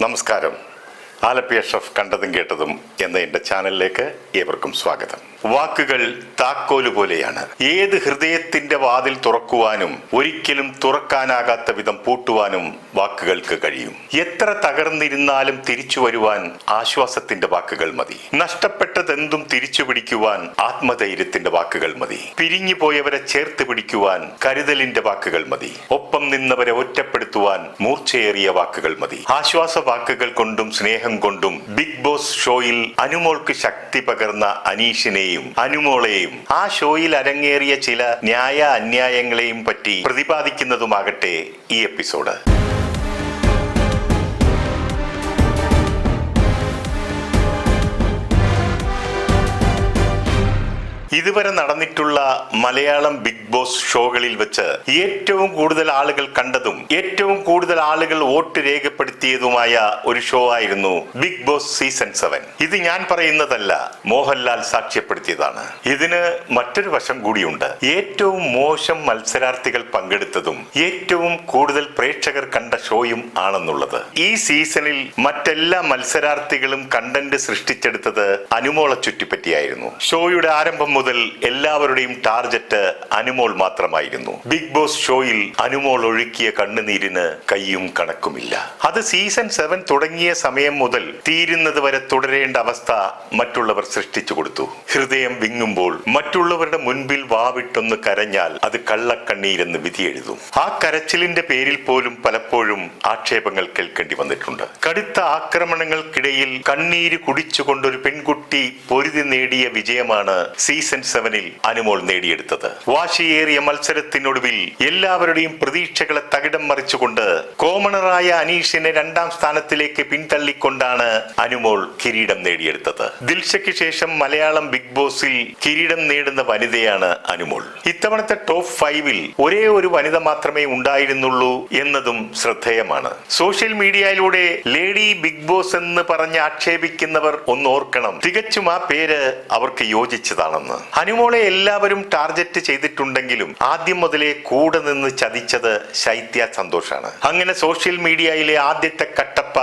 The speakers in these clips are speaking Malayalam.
നമസ്കാരം. ആലപ്പി അഷ്റഫ് കണ്ടതും കേട്ടതും എന്ന എൻ്റെ ചാനലിലേക്ക് ഏവർക്കും സ്വാഗതം. വാക്കുകൾ താക്കോല് പോലെയാണ്. ഏത് ഹൃദയത്തിന്റെ വാതിൽ തുറക്കുവാനും ഒരിക്കലും തുറക്കാനാകാത്ത വിധം പൂട്ടുവാനും വാക്കുകൾക്ക് കഴിയും. എത്ര തകർന്നിരുന്നാലും തിരിച്ചു വരുവാൻ ആശ്വാസത്തിന്റെ വാക്കുകൾ മതി. നഷ്ടപ്പെട്ടതെന്തും തിരിച്ചു പിടിക്കുവാൻ ആത്മധൈര്യത്തിന്റെ വാക്കുകൾ മതി. പിരിഞ്ഞു പോയവരെ ചേർത്ത് പിടിക്കുവാൻ കരുതലിന്റെ വാക്കുകൾ മതി. ഒപ്പം നിന്നവരെ ഒറ്റപ്പെടുത്തുവാൻ മൂർച്ചയേറിയ വാക്കുകൾ മതി. ആശ്വാസ വാക്കുകൾ കൊണ്ടും സ്നേഹം കൊണ്ടും ബിഗ് ബോസ് ഷോയിൽ അനുമോൾക്ക് ശക്തി പകർന്ന അനീഷിനെയും അനുമോളെയും ആ ഷോയിൽ അരങ്ങേറിയ ചില ന്യായ അന്യായങ്ങളെയും പറ്റി പ്രതിപാദിക്കുന്നതുമാകട്ടെ ഈ എപ്പിസോഡ്. ഇതുവരെ നടന്നിട്ടുള്ള മലയാളം ബിഗ് ബോസ് ഷോകളിൽ വെച്ച് ഏറ്റവും കൂടുതൽ ആളുകൾ കണ്ടതും ഏറ്റവും കൂടുതൽ ആളുകൾ വോട്ട് രേഖപ്പെടുത്തിയതുമായ ഒരു ഷോ ആയിരുന്നു ബിഗ് ബോസ് സീസൺ 7. ഇത് ഞാൻ പറയുന്നതല്ല, മോഹൻലാൽ സാക്ഷ്യപ്പെടുത്തിയതാണ്. ഇതിന് മറ്റൊരു വശം കൂടിയുണ്ട്. ഏറ്റവും മോശം മത്സരാർത്ഥികൾ പങ്കെടുത്തതും ഏറ്റവും കൂടുതൽ പ്രേക്ഷകർ കണ്ട ഷോയും ആണെന്നുള്ളത്. ഈ സീസണിൽ മറ്റെല്ലാ മത്സരാർത്ഥികളും കണ്ടന്റ് സൃഷ്ടിച്ചെടുത്തത് അനുമോളെ ചുറ്റിപ്പറ്റിയായിരുന്നു. ഷോയുടെ ആരംഭം മുതൽ എല്ലാവരുടെയും ടാർഗറ്റ് അനുമോൾ മാത്രമായിരുന്നു. ബിഗ് ബോസ് ഷോയിൽ അനുമോൾ ഒഴുക്കിയ കണ്ണുനീരിന് കയ്യും കണക്കുമില്ല. അത് സീസൺ 7 തുടങ്ങിയ സമയം മുതൽ തീരുന്നത് വരെ തുടരേണ്ട അവസ്ഥ മറ്റുള്ളവർ സൃഷ്ടിച്ചു കൊടുത്തു. ഹൃദയം വിങ്ങുമ്പോൾ മറ്റുള്ളവരുടെ മുൻപിൽ വാവിട്ടൊന്ന് കരഞ്ഞാൽ അത് കള്ളക്കണ്ണീരെന്ന് വിധിയെഴുതും. ആ കരച്ചിലിന്റെ പേരിൽ പോലും പലപ്പോഴും ആക്ഷേപങ്ങൾ കേൾക്കേണ്ടി വന്നിട്ടുണ്ട്. കടുത്ത ആക്രമണങ്ങൾക്കിടയിൽ കണ്ണീര് കുടിച്ചുകൊണ്ടൊരു പെൺകുട്ടി പൊരുതി നേടിയ വിജയമാണ് സീസൺ 7 അനുമോൾ നേടിയെടുത്തത്. വാശിയേറിയ മത്സരത്തിനൊടുവിൽ എല്ലാവരുടെയും പ്രതീക്ഷകളെ തകിടം മറിച്ചുകൊണ്ട് കോമണറായ അനീഷിനെ 2ാം സ്ഥാനത്തിലേക്ക് പിന്തള്ളിക്കൊണ്ടാണ് അനുമോൾ കിരീടം നേടിയെടുത്തത്. ദിൽഷയ്ക്ക് ശേഷം മലയാളം ബിഗ് ബോസിൽ കിരീടം നേടുന്ന വനിതയാണ് അനുമോൾ. ഇത്തവണത്തെ ടോപ്പ് 5-ൽ ഒരേ ഒരു വനിത മാത്രമേ ഉണ്ടായിരുന്നുള്ളൂ എന്നതും ശ്രദ്ധേയമാണ്. സോഷ്യൽ മീഡിയയിലൂടെ ലേഡി ബിഗ് ബോസ് എന്ന് പറഞ്ഞ് ആക്ഷേപിക്കുന്നവർ ഒന്ന് ഓർക്കണം, തികച്ചും ആ പേര് അവർക്ക് യോജിച്ചതാണെന്ന്. അനുമോളെ എല്ലാവരും ടാർഗറ്റ് ചെയ്തിട്ടുണ്ടെങ്കിലും ആദ്യം മുതലേ കൂടെ നിന്ന് ചതിച്ചത് ശൈത്യ സന്തോഷാണ്. അങ്ങനെ സോഷ്യൽ മീഡിയയിലെ ആദ്യത്തെ കട്ടപ്പ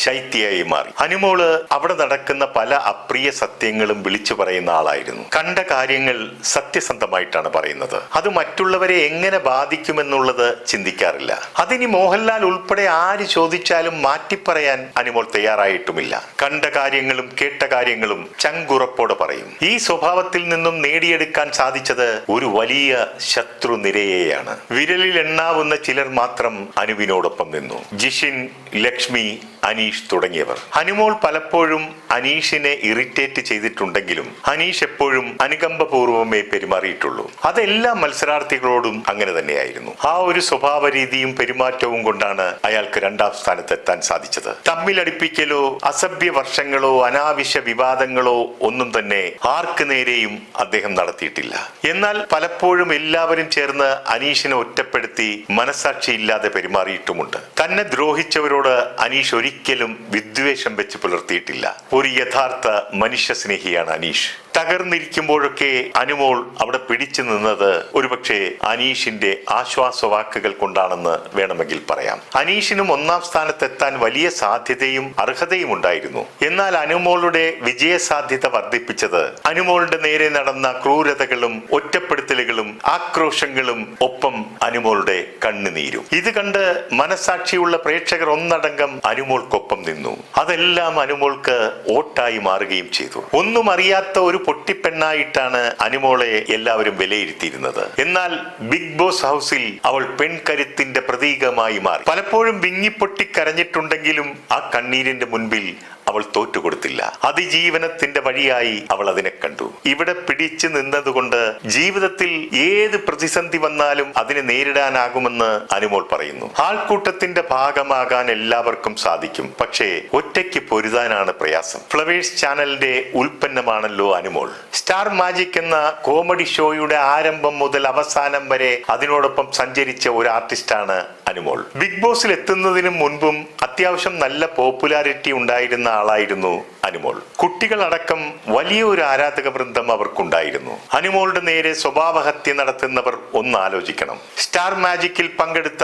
ശൈത്യയായി മാറി. അനുമോള് അവിടെ നടക്കുന്ന പല അപ്രിയ സത്യങ്ങളും വിളിച്ചു പറയുന്ന ആളായിരുന്നു. കണ്ട കാര്യങ്ങൾ സത്യസന്ധമായിട്ടാണ് പറയുന്നത്. അത് മറ്റുള്ളവരെ എങ്ങനെ ബാധിക്കുമെന്നുള്ളത് ചിന്തിക്കാറില്ല. അതിനി മോഹൻലാൽ ഉൾപ്പെടെ ആര് ചോദിച്ചാലും മാറ്റിപ്പറയാൻ അനുമോൾ തയ്യാറായിട്ടുമില്ല. കണ്ട കാര്യങ്ങളും കേട്ട കാര്യങ്ങളും ചങ്കുറപ്പോടെ പറയും. ഈ സ്വഭാവത്തിൽ നിന്നും നേടിയെടുക്കാൻ സാധിച്ചത് ഒരു വലിയ ശത്രു നിരയെയാണ്. വിരലിൽ എണ്ണാവുന്ന ചിലർ മാത്രം അനുവിനോടൊപ്പം നിന്നു. ജിഷിൻ, ലക്ഷ്മി, അനീഷ് തുടങ്ങിയവർ. അനുമോൾ പലപ്പോഴും അനീഷിനെ ഇറിറ്റേറ്റ് ചെയ്തിട്ടുണ്ടെങ്കിലും അനീഷ് എപ്പോഴും അനുകമ്പപൂർവമേ പെരുമാറിയിട്ടുള്ളൂ. അതെല്ലാ മത്സരാർത്ഥികളോടും അങ്ങനെ തന്നെയായിരുന്നു. ആ ഒരു സ്വഭാവ രീതിയും പെരുമാറ്റവും കൊണ്ടാണ് അയാൾക്ക് 2ാം സ്ഥാനത്തെത്താൻ സാധിച്ചത്. തമ്മിലടിപ്പിക്കലോ അസഭ്യ വർഷങ്ങളോ അനാവശ്യ വിവാദങ്ങളോ ഒന്നും തന്നെ ആർക്ക് നേരെയും അദ്ദേഹം നടത്തിയിട്ടില്ല. എന്നാൽ പലപ്പോഴും എല്ലാവരും ചേർന്ന് അനീഷിനെ ഒറ്റപ്പെടുത്തി മനസാക്ഷിയില്ലാതെ പെരുമാറിയിട്ടുമുണ്ട്. തന്നെ ദ്രോഹിച്ചവരോട് അനീഷ് ഒരിക്കലും വിദ്വേഷം വെച്ച് പുലർത്തിയിട്ടില്ല. ഒരു യഥാർത്ഥ മനുഷ്യ സ്നേഹിയാണ് അനീഷ്. തകർന്നിരിക്കുമ്പോഴൊക്കെ അനുമോൾ അവിടെ പിടിച്ചു നിന്നത് ഒരുപക്ഷെ അനീഷിന്റെ ആശ്വാസവാക്കുകൾ കൊണ്ടാണെന്ന് വേണമെങ്കിൽ പറയാം. അനീഷിനും 1ാം സ്ഥാനത്തെത്താൻ വലിയ സാധ്യതയും അർഹതയും ഉണ്ടായിരുന്നു. എന്നാൽ അനുമോളുടെ വിജയസാധ്യത വർദ്ധിപ്പിച്ചത് അനുമോളുടെ നേരെ നടന്ന ക്രൂരതകളും ഒറ്റപ്പെടുത്തലുകളും ആക്രോശങ്ങളും ഒപ്പം അനുമോളുടെ കണ്ണുനീരും. ഇത് കണ്ട് മനസാക്ഷിയുള്ള പ്രേക്ഷകർ ഒന്നടങ്കം അനുമോൾക്കൊപ്പം നിന്നു. അതെല്ലാം അനുമോൾക്ക് വോട്ടായി മാറുകയും ചെയ്തു. ഒന്നും അറിയാത്ത ഒരു പൊട്ടിപ്പെണ്ണായിട്ടാണ് അനുമോളെ എല്ലാവരും വിലയിരുത്തിയിരുന്നത്. എന്നാൽ ബിഗ് ബോസ് ഹൗസിൽ അവൾ പെൺകരുത്തിന്റെ പ്രതീകമായി മാറി. പലപ്പോഴും വിങ്ങിപ്പൊട്ടി കരഞ്ഞിട്ടുണ്ടെങ്കിലും ആ കണ്ണീരിന്റെ മുൻപിൽ അവൾ തോറ്റുകൊടുത്തില്ല. അതിജീവനത്തിന്റെ വഴിയായി അവൾ അതിനെ കണ്ടു. ഇവിടെ പിടിച്ചു നിന്നതുകൊണ്ട് ജീവിതത്തിൽ ഏത് പ്രതിസന്ധി വന്നാലും അതിനെ നേരിടാനാകുമെന്ന് അനുമോൾ പറയുന്നു. ആൾക്കൂട്ടത്തിന്റെ ഭാഗമാകാൻ എല്ലാവർക്കും സാധിക്കും, പക്ഷേ ഒറ്റയ്ക്ക് പൊരുതാനാണ് പ്രയാസം. ഫ്ലവേഴ്സ് ചാനലിന്റെ ഉൽപ്പന്നമാണല്ലോ അനുമോൾ. സ്റ്റാർ മാജിക് എന്ന കോമഡി ഷോയുടെ ആരംഭം മുതൽ അവസാനം വരെ അതിനോടൊപ്പം സഞ്ചരിച്ച ഒരു ആർട്ടിസ്റ്റാണ് അനുമോൾ. ബിഗ് ബോസിൽ എത്തുന്നതിന് മുൻപും അത്യാവശ്യം നല്ല പോപ്പുലാരിറ്റി ഉണ്ടായിരുന്ന ആളായിരുന്നു അനുമോൾ. കുട്ടികളടക്കം വലിയൊരു ആരാധക വൃന്ദം അവർക്കുണ്ടായിരുന്നു. അനുമോളുടെ നേരെ സ്വഭാവഹത്യ നടത്തുന്നവർ ഒന്ന് ആലോചിക്കണം. സ്റ്റാർ മാജിക്കിൽ പങ്കെടുത്ത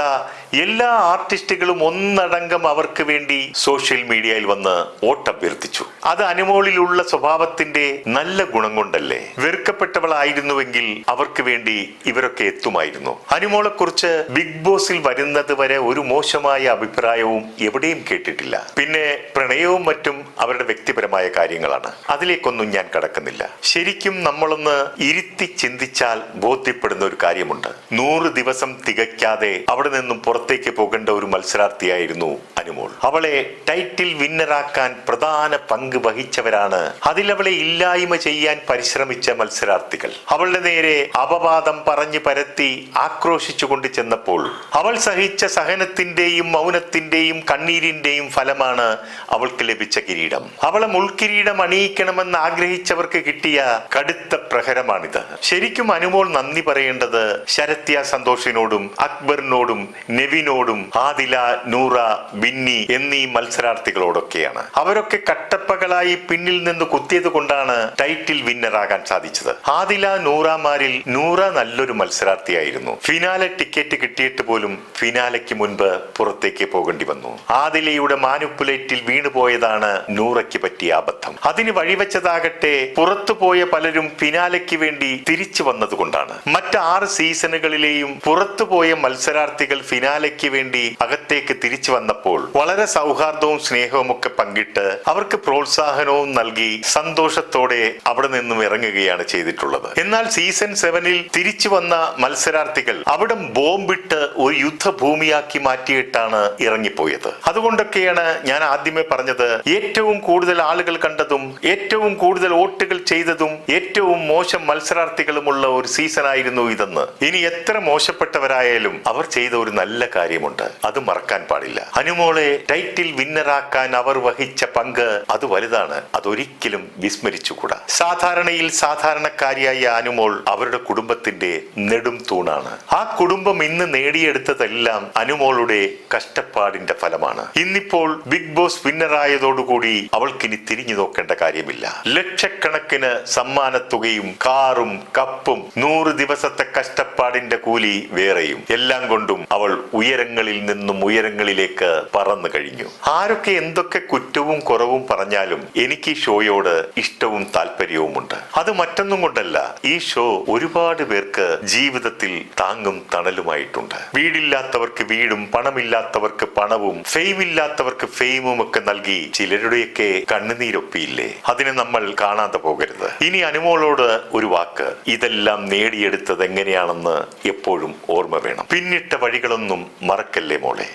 എല്ലാ ആർട്ടിസ്റ്റുകളും ഒന്നടങ്കം അവർക്ക് വേണ്ടി സോഷ്യൽ മീഡിയയിൽ വന്ന് വോട്ടഭ്യർത്ഥിച്ചു. അത് അനുമോളിലുള്ള സ്വഭാവത്തിന്റെ നല്ല ഗുണം കൊണ്ടല്ലേ? വെറുക്കപ്പെട്ടവളായിരുന്നുവെങ്കിൽ അവർക്ക് വേണ്ടി ഇവരൊക്കെ എത്തുമായിരുന്നു. അനുമോളെ കുറിച്ച് ബിഗ് ബോസിൽ വരുന്നത് വരെ ഒരു മോശമായ അഭിപ്രായവും എവിടെയും കേട്ടിട്ടില്ല. പിന്നെ പ്രണയവും മറ്റും അവരുടെ വ്യക്തിപരമായ കാര്യങ്ങളാണ്. അതിലേക്കൊന്നും ഞാൻ കടക്കുന്നില്ല. ശരിക്കും നമ്മളൊന്ന് ഇരുത്തി ചിന്തിച്ചാൽ ബോധ്യപ്പെടുന്ന ഒരു കാര്യമുണ്ട്. 100 ദിവസം തികയ്ക്കാതെ അവിടെ നിന്നും പുറത്തേക്ക് പോകേണ്ട ഒരു മത്സരാർത്ഥിയായിരുന്നു അനുമോൾ. അവളെ ടൈറ്റിൽ വിന്നറാക്കാൻ പ്രധാന പങ്ക് വഹിച്ചവരാണ് അതിലവളെ ഇല്ലായ്മ ചെയ്യാൻ പരിശ്രമിച്ച മത്സരാർത്ഥികൾ. അവളുടെ നേരെ അപവാദം പറഞ്ഞു പരത്തി ആക്രോശിച്ചുകൊണ്ട് ചെന്നപ്പോൾ അവൾ സഹിച്ച സഹനത്തിന്റെയും മൗനത്തിന്റെയും കണ്ണീരിന്റെയും ഫലമാണ് അവൾക്ക് ലഭിച്ച കിരീടം. അവളെ മുൾക്കിരീടം അണിയിക്കണമെന്ന് ആഗ്രഹിച്ചവർക്ക് കിട്ടിയ കടുത്ത പ്രഹരമാണിത്. ശരിക്കും അനുമോൾ നന്ദി പറയേണ്ടത് ശരത്യ സന്തോഷിനോടും അക്ബറിനോടും നെവിനോടും ആദില, നൂറ, ബിന്നി എന്നീ മത്സരാർത്ഥികളോടൊക്കെയാണ്. അവരൊക്കെ കട്ടപ്പകളായി പിന്നിൽ നിന്ന് കുത്തിയത് കൊണ്ടാണ് ടൈറ്റിൽ വിന്നറാകാൻ സാധിച്ചത്. ആദില, നൂറമാരിൽ നൂറ നല്ലൊരു മത്സരാർത്ഥിയായിരുന്നു. ഫിനാലെ ടിക്കറ്റ് കിട്ടിയിട്ട് പോലും ഫിനാലയ്ക്ക് മുൻപ് പുറത്തേക്ക് പോകേണ്ടി വന്നു. ആദിലയുടെ മാനുപ്പുലേറ്റിൽ വീണുപോയതാണ് നൂറയ്ക്ക് പറ്റിയ അബദ്ധം. അതിന് വഴിവെച്ചതാകട്ടെ പുറത്തുപോയ പലരും ഫിനാലയ്ക്ക് വേണ്ടി തിരിച്ചു വന്നതുകൊണ്ടാണ്. മറ്റ് 6 സീസണുകളിലെയും പുറത്തുപോയ മത്സരാർത്ഥികൾ ഫിനാലയ്ക്ക് വേണ്ടി അകത്തേക്ക് തിരിച്ചു വന്നപ്പോൾ വളരെ സൗഹാർദ്ദവും സ്നേഹവും ഒക്കെ പങ്കിട്ട് അവർക്ക് പ്രോത്സാഹനവും നൽകി സന്തോഷത്തോടെ അവിടെ നിന്നും ഇറങ്ങുകയാണ് ചെയ്തിട്ടുള്ളത്. എന്നാൽ സീസൺ 7-ൽ തിരിച്ചു വന്ന മത്സരാർത്ഥികൾ അവിടെ ബോംബിട്ട് ഒരു യുദ്ധഭൂമിയാക്കി മാറ്റിയിട്ടാണ് ഇറങ്ങിപ്പോയത്. അതുകൊണ്ടൊക്കെയാണ് ഞാൻ ആദ്യമേ പറഞ്ഞത്, ഏറ്റവും കൂടുതൽ ആളുകൾ കണ്ടതും ഏറ്റവും കൂടുതൽ വോട്ടുകൾ ചെയ്തതും ഏറ്റവും മോശം മത്സരാർത്ഥികളുമുള്ള ഒരു സീസൺ ആയിരുന്നു ഇതെന്ന്. ഇനി എത്ര മോശപ്പെട്ടവരായാലും അവർ ചെയ്ത ഒരു നല്ല കാര്യമുണ്ട്, അത് മറക്കാൻ പാടില്ല. അനുമോളെ ടൈറ്റിൽ വിന്നറാക്കാൻ അവർ വഹിച്ച പങ്ക് അത് വലുതാണ്, അതൊരിക്കലും വിസ്മരിച്ചുകൂടാ. സാധാരണയിൽ സാധാരണക്കാരിയായ അനുമോൾ അവരുടെ കുടുംബത്തിന്റെ നെടും തൂണാണ്. ആ കുടുംബം ഇന്ന് നേടിയെടുത്തതെല്ലാം അനുമോളുടെ കഷ്ടപ്പാടിന്റെ ഫലമാണ്. ഇന്നിപ്പോൾ ബിഗ് ബോസ് വിന്നറായതോടുകൂടി അവൾക്കിനി തിരിഞ്ഞു നോക്കേണ്ട കാര്യമില്ല. ലക്ഷക്കണക്കിന് സമ്മാനത്തുകയും കാറും കപ്പും 100 ദിവസത്തെ കഷ്ടപ്പാടിന്റെ കൂലി വേറെയും എല്ലാം കൊണ്ടും അവൾ ഉയരങ്ങളിൽ നിന്നും ഉയരങ്ങളിലേക്ക് പറന്നു കഴിഞ്ഞു. ആരൊക്കെ എന്തൊക്കെ കുറ്റവും കുറവും പറഞ്ഞാലും എനിക്ക് ഈ ഷോയോട് ഇഷ്ടവും താല്പര്യവുമുണ്ട്. അത് മറ്റൊന്നും കൊണ്ടല്ല, ഈ ഷോ ഒരുപാട് പേർക്ക് ജീവിതത്തിൽ താങ്ങും തണലുമായിട്ടുണ്ട്. വീടില്ലാത്തവർക്ക് വീടും പണമില്ലാത്തവർക്ക് പണവും ഫെയിമില്ലാത്തവർക്ക് ഫെയിമും ഒക്കെ നൽകി ചിലരുടെയൊക്കെ കണ്ണുനീരൊപ്പിയില്ലേ? അതിനെ നമ്മൾ കാണാതെ പോകരുത്. ഇനി അനുമോളോട് ഒരു വാക്ക്, ഇതെല്ലാം നേടിയെടുത്തത് എങ്ങനെയാണെന്ന് എപ്പോഴും ഓർമ്മ വേണം. പിന്നിട്ട വഴികളൊന്നും മറക്കല്ലേ മോളെ.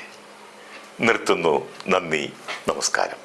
നിർത്തുന്നു. നന്ദി, നമസ്കാരം.